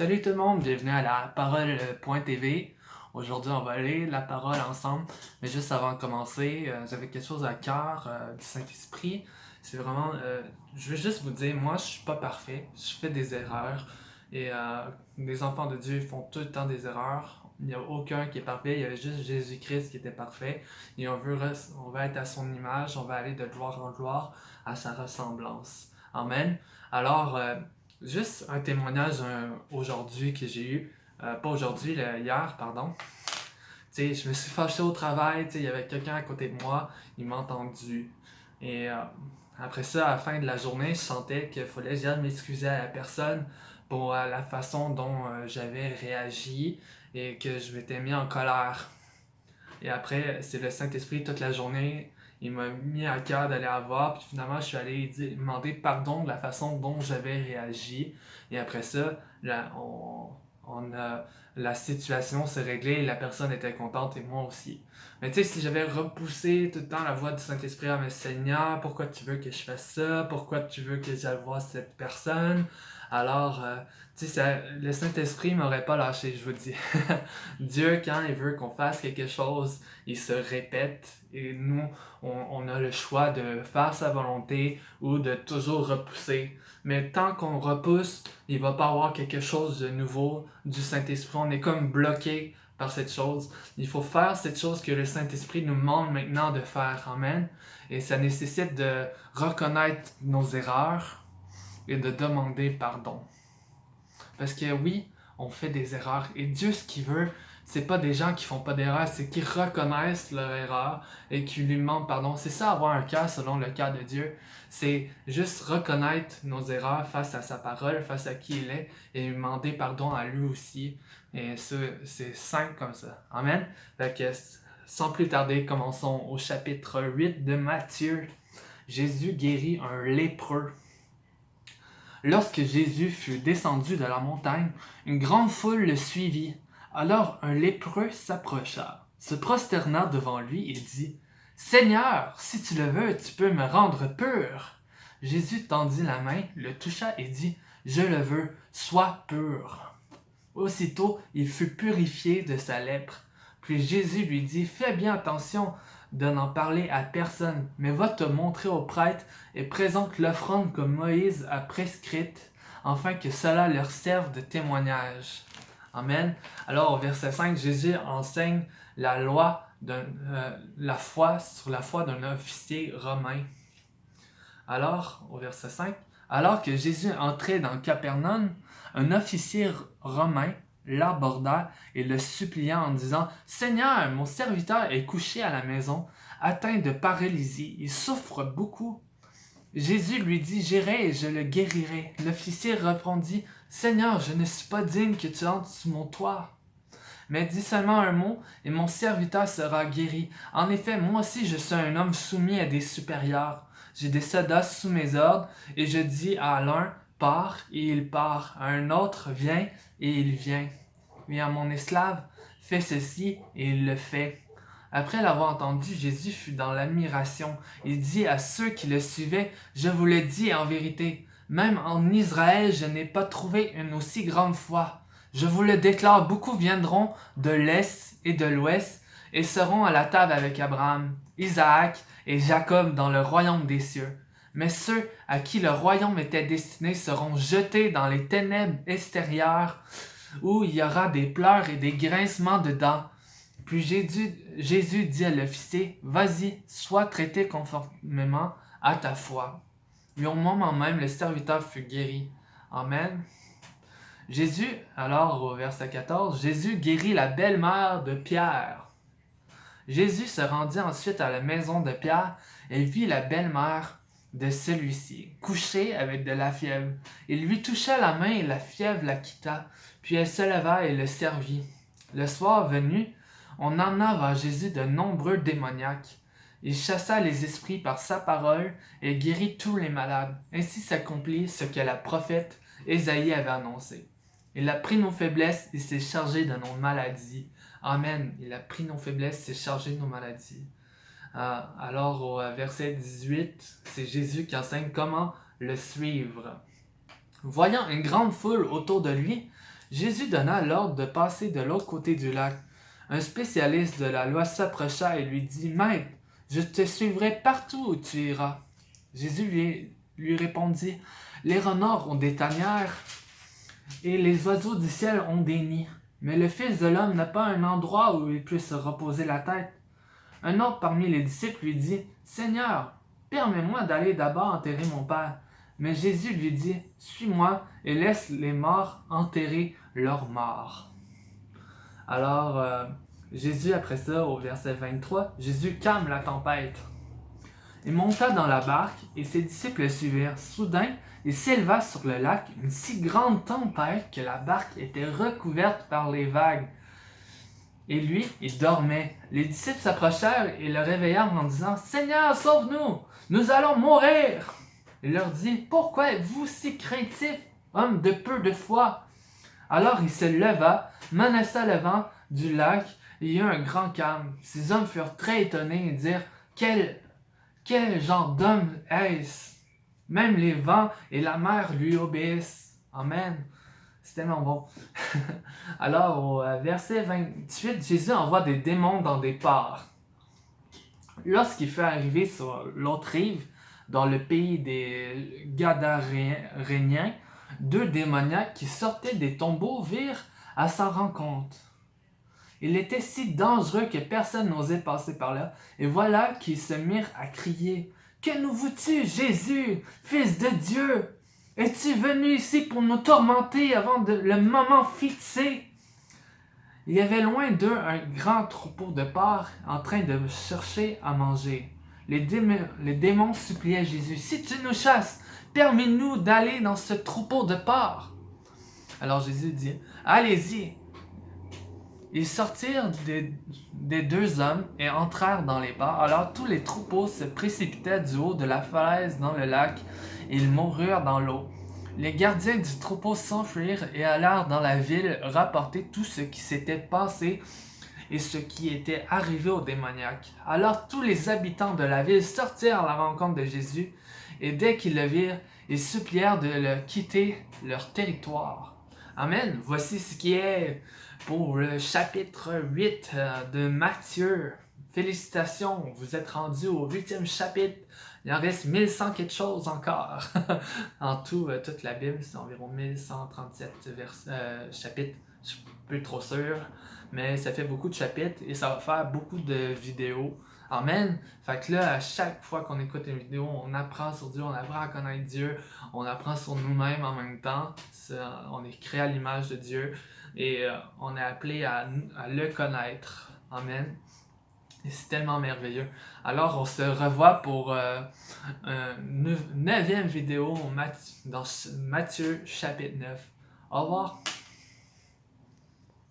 Salut tout le monde, bienvenue à la parole.tv. Aujourd'hui, on va lire la parole ensemble. Mais juste avant de commencer, j'avais quelque chose à cœur du Saint-Esprit. C'est vraiment, je veux juste vous dire, moi, je suis pas parfait. Je fais des erreurs. Et les enfants de Dieu font tout le temps des erreurs. Il n'y a aucun qui est parfait. Il y avait juste Jésus-Christ qui était parfait. Et on va être à son image. On va aller de gloire en gloire à sa ressemblance. Amen. Alors, juste un témoignage aujourd'hui que j'ai eu, pas aujourd'hui, hier, pardon. Tu sais, je me suis fâché au travail, tu sais, il y avait quelqu'un à côté de moi, il m'a entendu. Et après ça, à la fin de la journée, je sentais qu'il fallait que j'aille m'excuser à la personne pour la façon dont j'avais réagi et que je m'étais mis en colère. Et après, c'est le Saint-Esprit toute la journée. Il m'a mis à cœur d'aller la voir. Puis finalement, je suis allé demander pardon de la façon dont j'avais réagi. Et après ça, la situation s'est réglée et la personne était contente et moi aussi. Mais tu sais, si j'avais repoussé tout le temps la voix du Saint-Esprit à mes Seigneur, pourquoi tu veux que je fasse ça? Pourquoi tu veux que j'aille voir cette personne? Alors, tu sais, le Saint-Esprit m'aurait pas lâché, je vous dis. Dieu, quand il veut qu'on fasse quelque chose, il se répète et nous, on a le choix de faire sa volonté ou de toujours repousser. Mais tant qu'on repousse, il va pas avoir quelque chose de nouveau du Saint-Esprit. On est comme bloqué par cette chose. Il faut faire cette chose que le Saint-Esprit nous demande maintenant de faire. Amen. Et ça nécessite de reconnaître nos erreurs et de demander pardon. Parce que oui, on fait des erreurs. Et Dieu, ce qu'il veut, c'est pas des gens qui font pas d'erreurs, c'est qu'ils reconnaissent leur erreur et qu'ils lui demandent pardon. C'est ça, avoir un cœur selon le cœur de Dieu. C'est juste reconnaître nos erreurs face à sa parole, face à qui il est, et lui demander pardon à lui aussi. Et ça, c'est simple comme ça. Amen. Fait que, sans plus tarder, commençons au chapitre 8 de Matthieu. Jésus guérit un lépreux. Lorsque Jésus fut descendu de la montagne, une grande foule le suivit. Alors un lépreux s'approcha, se prosterna devant lui et dit: Seigneur, si tu le veux, tu peux me rendre pur. Jésus tendit la main, le toucha et dit: Je le veux, sois pur. Aussitôt, il fut purifié de sa lèpre. Puis Jésus lui dit: Fais bien attention de n'en parler à personne, mais va te montrer au prêtre et présente l'offrande que Moïse a prescrite, afin que cela leur serve de témoignage. Amen. Alors au verset 5, Jésus enseigne la loi la foi sur la foi d'un officier romain. Alors, au verset 5, alors que Jésus entrait dans Capernaum, un officier romain l'aborda et le supplia en disant: Seigneur, mon serviteur est couché à la maison, atteint de paralysie, il souffre beaucoup. Jésus lui dit: J'irai et je le guérirai. L'officier répondit: Seigneur, je ne suis pas digne que tu entres sous mon toit. Mais dis seulement un mot, et mon serviteur sera guéri. En effet, moi aussi je suis un homme soumis à des supérieurs. J'ai des soldats sous mes ordres, et je dis à l'un: pars, et il part. À un autre: viens, et il vient. Et à mon esclave: fais ceci, et il le fait. Après l'avoir entendu, Jésus fut dans l'admiration. Il dit à ceux qui le suivaient: Je vous le dis en vérité, même en Israël, je n'ai pas trouvé une aussi grande foi. Je vous le déclare, beaucoup viendront de l'Est et de l'Ouest et seront à la table avec Abraham, Isaac et Jacob dans le royaume des cieux. Mais ceux à qui le royaume était destiné seront jetés dans les ténèbres extérieures, où il y aura des pleurs et des grincements de dents. Puis Jésus dit à l'officier: Vas-y, sois traité conformément à ta foi. Et au moment même, le serviteur fut guéri. Amen. Jésus, alors au verset 14, Jésus guérit la belle-mère de Pierre. Jésus se rendit ensuite à la maison de Pierre et vit la belle-mère de celui-ci, couchée avec de la fièvre. Il lui toucha la main et la fièvre la quitta, puis elle se leva et le servit. Le soir venu, on emmena vers Jésus de nombreux démoniaques. Il chassa les esprits par sa parole et guérit tous les malades. Ainsi s'accomplit ce que la prophète Ésaïe avait annoncé. Il a pris nos faiblesses et s'est chargé de nos maladies. Amen. Il a pris nos faiblesses et s'est chargé de nos maladies. Alors au verset 18, c'est Jésus qui enseigne comment le suivre. Voyant une grande foule autour de lui, Jésus donna l'ordre de passer de l'autre côté du lac. Un spécialiste de la loi s'approcha et lui dit, « Maître, je te suivrai partout où tu iras. » Jésus lui répondit, « Les renards ont des tanières et les oiseaux du ciel ont des nids, mais le Fils de l'homme n'a pas un endroit où il puisse se reposer la tête. » Un autre parmi les disciples lui dit, « Seigneur, permets-moi d'aller d'abord enterrer mon Père. » Mais Jésus lui dit, « Suis-moi et laisse les morts enterrer leurs morts. » Alors, Jésus, après ça, au verset 23, Jésus calme la tempête. Il monta dans la barque et ses disciples le suivirent. Soudain, il s'éleva sur le lac une si grande tempête que la barque était recouverte par les vagues. Et lui, il dormait. Les disciples s'approchèrent et le réveillèrent en disant, « Seigneur, sauve-nous! Nous allons mourir! » Il leur dit, « Pourquoi êtes-vous si craintifs, homme de peu de foi? » Alors il se leva, menaça le vent du lac, et il y eut un grand calme. Ces hommes furent très étonnés et dirent, « Quel genre d'homme est-ce? Même les vents et la mer lui obéissent. » Amen. C'est tellement bon. Alors, au verset 28, Jésus envoie des démons dans des porcs. Lorsqu'il fut arrivé sur l'autre rive, dans le pays des Gadaréniens, 2 démoniaques qui sortaient des tombeaux virent à sa rencontre. Il était si dangereux que personne n'osait passer par là, et voilà qu'ils se mirent à crier, « Que nous veux-tu, Jésus, Fils de Dieu? Es-tu venu ici pour nous tourmenter avant le moment fixé? » Il y avait loin d'eux un grand troupeau de porcs en train de chercher à manger. Les démons suppliaient Jésus, « Si tu nous chasses, permets-nous d'aller dans ce troupeau de porcs. » Alors Jésus dit, « Allez-y. » Ils sortirent des 2 hommes et entrèrent dans les porcs. Alors tous les troupeaux se précipitaient du haut de la falaise dans le lac et ils moururent dans l'eau. Les gardiens du troupeau s'enfuirent et allèrent dans la ville rapporter tout ce qui s'était passé et ce qui était arrivé aux démoniaques. Alors tous les habitants de la ville sortirent à la rencontre de Jésus, et dès qu'ils le virent, ils supplièrent de le quitter leur territoire. Amen. Voici ce qui est pour le chapitre 8 de Matthieu. Félicitations, vous êtes rendus au 8e chapitre. Il en reste 1100 quelque chose encore. En tout, toute la Bible, c'est environ 1137 chapitres. Je suis plus trop sûr, mais ça fait beaucoup de chapitres et ça va faire beaucoup de vidéos. Amen. Fait que là, à chaque fois qu'on écoute une vidéo, on apprend sur Dieu, on apprend à connaître Dieu, on apprend sur nous-mêmes en même temps. On est créé à l'image de Dieu et on est appelé à le connaître. Amen. Et c'est tellement merveilleux. Alors, on se revoit pour une 9e vidéo dans Matthieu chapitre 9. Au revoir.